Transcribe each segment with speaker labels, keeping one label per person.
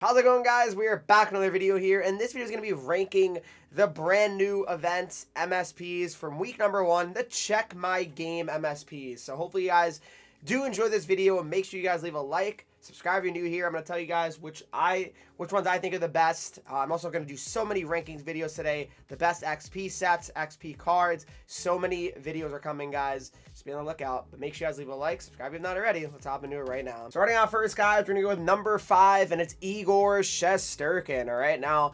Speaker 1: How's it going, guys? We are back in another video here, and this video is going to be ranking the brand new events MSPs from week number 1, the Check My Game MSPs. So hopefully you guys do enjoy this video, and make sure you guys leave a like, subscribe if you're new here. I'm going to tell you guys which ones I think are the best. I'm also going to do so many rankings videos today, the best XP sets, XP cards. So many videos are coming, guys. Just be on the lookout, but make sure you guys leave a like, subscribe if you're not already. Let's hop into it right now. Starting out first, guys, we're going to go with number 5, and it's Igor Shesterkin. All right, now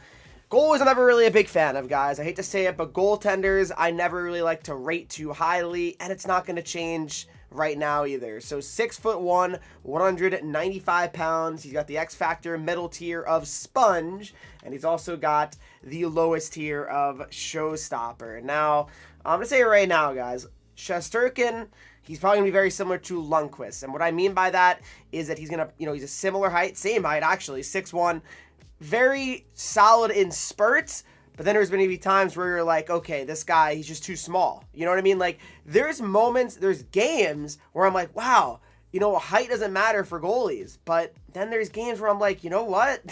Speaker 1: goalies I'm never really a big fan of, guys. I hate to say it, but goaltenders I never really like to rate too highly, and it's not going to change right now either. So 6'1", 195 pounds. He's got the X Factor middle tier of Sponge, and he's also got the lowest tier of Showstopper. Now, I'm going to say it right now, guys. Shesterkin, he's probably going to be very similar to Lundqvist. And what I mean by that is that he's going to, he's a similar height, same height actually, 6'1", very solid in spurts. But then there's going to be times where you're like, okay, this guy, he's just too small. You know what I mean? Like, there's moments, there's games where I'm like, wow, height doesn't matter for goalies. But then there's games where I'm like, you know what?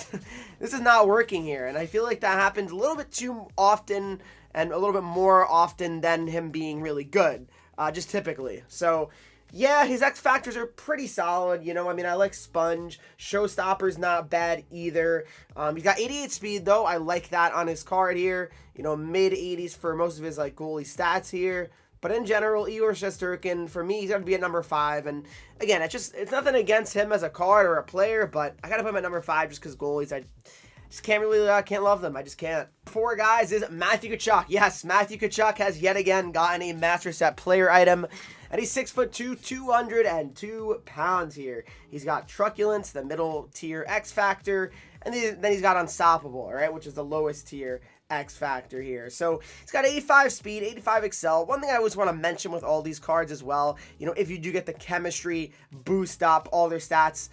Speaker 1: This is not working here. And I feel like that happens a little bit too often, and a little bit more often than him being really good, just typically. So yeah, his X Factors are pretty solid. I like Sponge. Showstopper's not bad either. He's got 88 speed, though. I like that on his card here. Mid-80s for most of his, goalie stats here. But in general, Igor Shesterkin, for me, he's going to be at number 5. And again, it's nothing against him as a card or a player, but I got to put him at number 5 just because goalies, I just can't really, can't love them. I just can't. 4, guys, is Matthew Tkachuk. Yes, Matthew Tkachuk has yet again gotten a Master Set player item. And he's 6'2", 202 pounds here. He's got Truculence, the middle tier X Factor, and then he's got Unstoppable, all right, which is the lowest tier X Factor here. So he's got 85 speed, 85 excel. One thing I always want to mention with all these cards as well, if you do get the chemistry boost up, all their stats,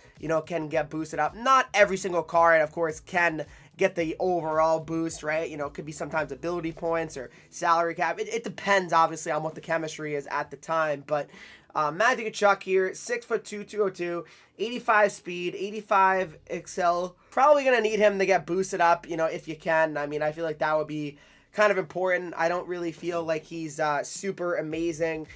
Speaker 1: can get boosted up. Not every single card, of course, can get the overall boost, right? It could be sometimes ability points or salary cap. It depends, obviously, on what the chemistry is at the time. But Matthew Tkachuk here, 6'2", 202, 85 speed, 85 excel. Probably going to need him to get boosted up, if you can. I feel like that would be kind of important. I don't really feel like he's super amazing.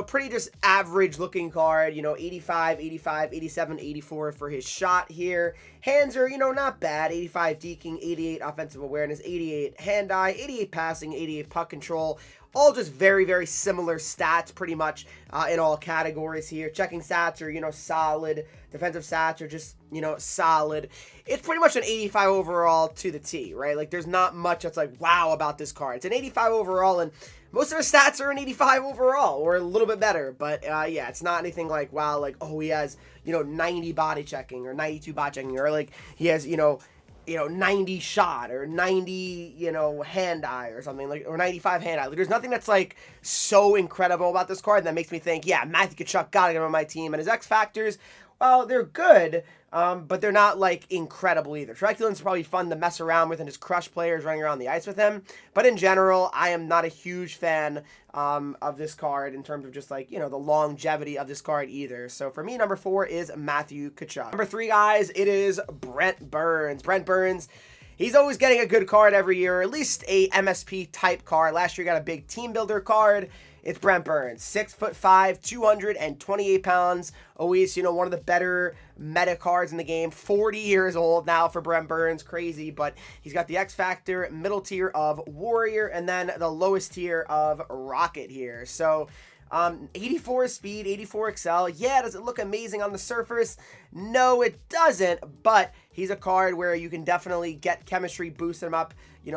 Speaker 1: Pretty just average looking card, 85, 85, 87, 84 for his shot here. Hands are, not bad, 85 deking, 88 offensive awareness, 88 hand-eye, 88 passing, 88 puck control. All just very, very similar stats pretty much in all categories here. Checking stats are, solid. Defensive stats are just, solid. It's pretty much an 85 overall to the T, right? Like, there's not much that's like, wow, about this card. It's an 85 overall, and most of his stats are an 85 overall, or a little bit better. But, yeah, it's not anything like, wow, like, oh, he has, 90 body checking, or 92 body checking, or, like, he has, 90 shot, or 90, hand-eye, or something, like, or 95 hand-eye. Like, there's nothing that's, like, so incredible about this card that makes me think, yeah, Matthew Tkachuk gotta get him on my team. And his X Factors, well, they're good, but they're not, like, incredible either. Truculence is probably fun to mess around with, and his crush players running around the ice with him. But in general, I am not a huge fan of this card in terms of just, like, the longevity of this card either. So for me, number 4 is Matthew Tkachuk. Number 3, guys, it is Brent Burns. Brent Burns, he's always getting a good card every year, or at least a MSP type card. Last year, he got a big team builder card. It's Brent Burns, 6'5", 228 pounds. Always, one of the better meta cards in the game. 40 years old now for Brent Burns. Crazy, but he's got the X Factor, middle tier of Warrior, and then the lowest tier of Rocket here. So 84 speed, 84 excel. Yeah, does it look amazing on the surface? No, it doesn't, but he's a card where you can definitely get chemistry, boost him up,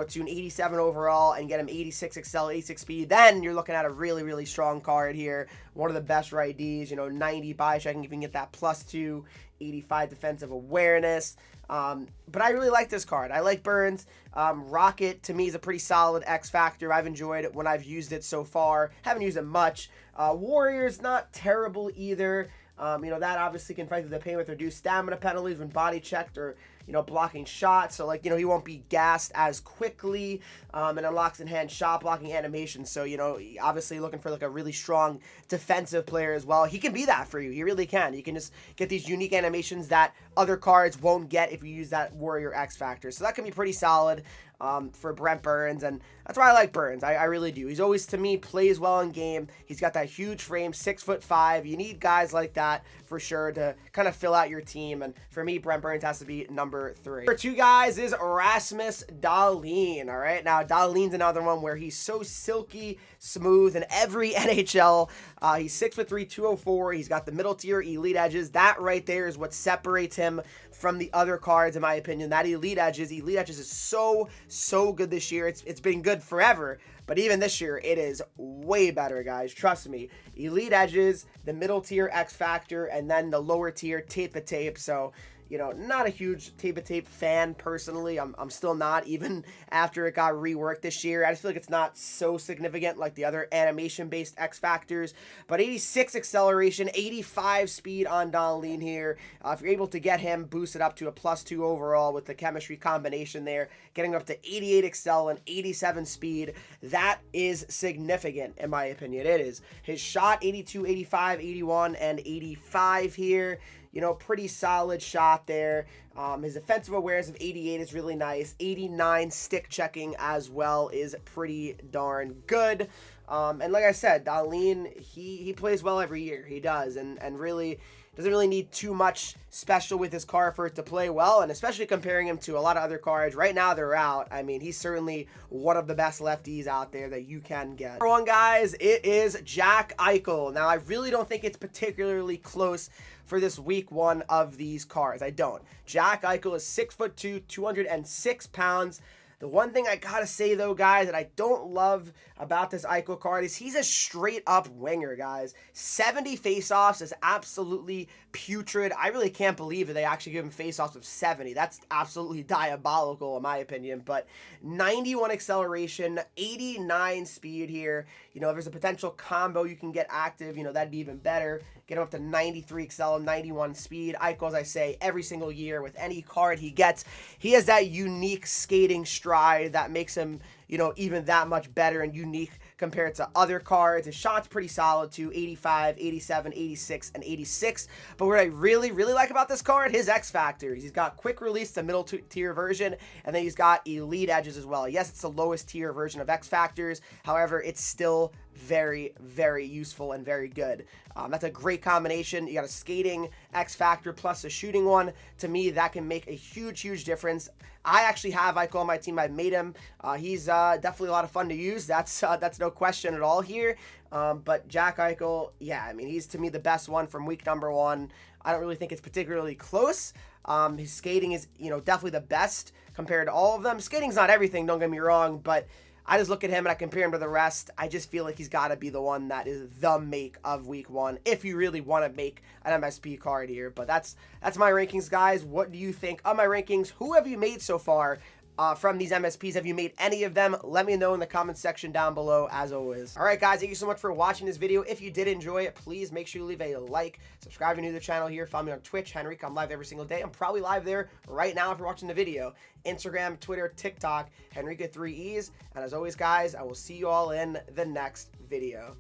Speaker 1: to an 87 overall and get him 86 excel, 86 speed. Then you're looking at a really, really strong card here. One of the best right Ds, 90 body checking if you can get that +2, 85 defensive awareness. But I really like this card. I like Burns. Rocket, to me, is a pretty solid X Factor. I've enjoyed it when I've used it so far. Haven't used it much. Warrior's not terrible either. That obviously can fight through the pain with reduced stamina penalties when body checked or, blocking shots. So, he won't be gassed as quickly, and unlocks enhanced shot blocking animation. So, obviously looking for, a really strong defensive player as well. He can be that for you. He really can. You can just get these unique animations that other cards won't get if you use that Warrior X Factor. So that can be pretty solid for Brent Burns, and that's why I like Burns. I really do. He's always, to me, plays well in game. He's got that huge frame, 6'5". You need guys like that for sure to kind of fill out your team, and for me, Brent Burns has to be number 3. Number 2, guys, is Rasmus Dahlin. All right, now Dahlin's another one where he's so silky smooth in every NHL. He's 6'3", 204. He's got the middle tier elite edges. That right there is what separates him from the other cards, in my opinion. That elite edges is so good this year. It's been good forever, but even this year it is way better, guys. Trust me. Elite edges, the middle tier X Factor, and then the lower tier tape to tape. So, you know, not a huge tape to tape fan personally. I'm still not, even after it got reworked this year. I just feel like it's not so significant like the other animation-based X Factors. But 86 acceleration, 85 speed on Dahlin here. If you're able to get him boosted up to a +2 overall with the chemistry combination there, getting up to 88 excel and 87 speed, that is significant in my opinion. It is. His shot, 82, 85, 81, and 85 here. You know, pretty solid shot there. His offensive awareness of 88 is really nice. 89 stick checking as well is pretty darn good. And like I said, Dahlin, he plays well every year. He does. And really doesn't really need too much special with his card for it to play well, and especially comparing him to a lot of other cards. Right now, they're out. I mean, he's certainly one of the best lefties out there that you can get. Number 1, guys, it is Jack Eichel. Now, I really don't think it's particularly close for this week 1 of these cards. I don't. Jack Eichel is 6'2", 206 pounds. The one thing I gotta say, though, guys, that I don't love about this Eichel card is he's a straight-up winger, guys. 70 faceoffs is absolutely putrid. I really can't believe that they actually give him faceoffs of 70. That's absolutely diabolical, in my opinion. But 91 acceleration, 89 speed here. You know, if there's a potential combo you can get active, you know, that'd be even better. Get him up to 93 excel, 91 speed. Eichel, as I say, every single year with any card he gets, he has that unique skating stride that makes him, you know, even that much better and unique compared to other cards. His shot's pretty solid too, 85, 87, 86, and 86. But what I really like about this card, his X Factor. He's got quick release, the middle tier version, and then he's got elite edges as well. Yes, it's the lowest tier version of X Factors. However, it's still very useful and very good. That's a great combination. You got a skating X Factor plus a shooting one. To me, that can make a huge difference. I actually have Eichel on my team. I've made him. He's definitely a lot of fun to use. That's no question at all here. But Jack Eichel, yeah, I mean, he's to me the best one from week number 1. I don't really think it's particularly close. His skating is, you know, definitely the best compared to all of them. Skating's not everything, don't get me wrong, but I just look at him and I compare him to the rest. I just feel like he's got to be the one that is the make of week 1 if you really want to make an MSP card here. But that's my rankings, guys. What do you think of my rankings? Who have you made so far from these MSPs? Have you made any of them? Let me know in the comments section down below, as always. All right, guys, thank you so much for watching this video. If you did enjoy it, please make sure you leave a like, subscribe if you're new to the channel here, follow me on Twitch, Henreek. I'm live every single day. I'm probably live there right now if you're watching the video. Instagram, Twitter, TikTok, Henreek with 3 E's. And as always, guys, I will see you all in the next video.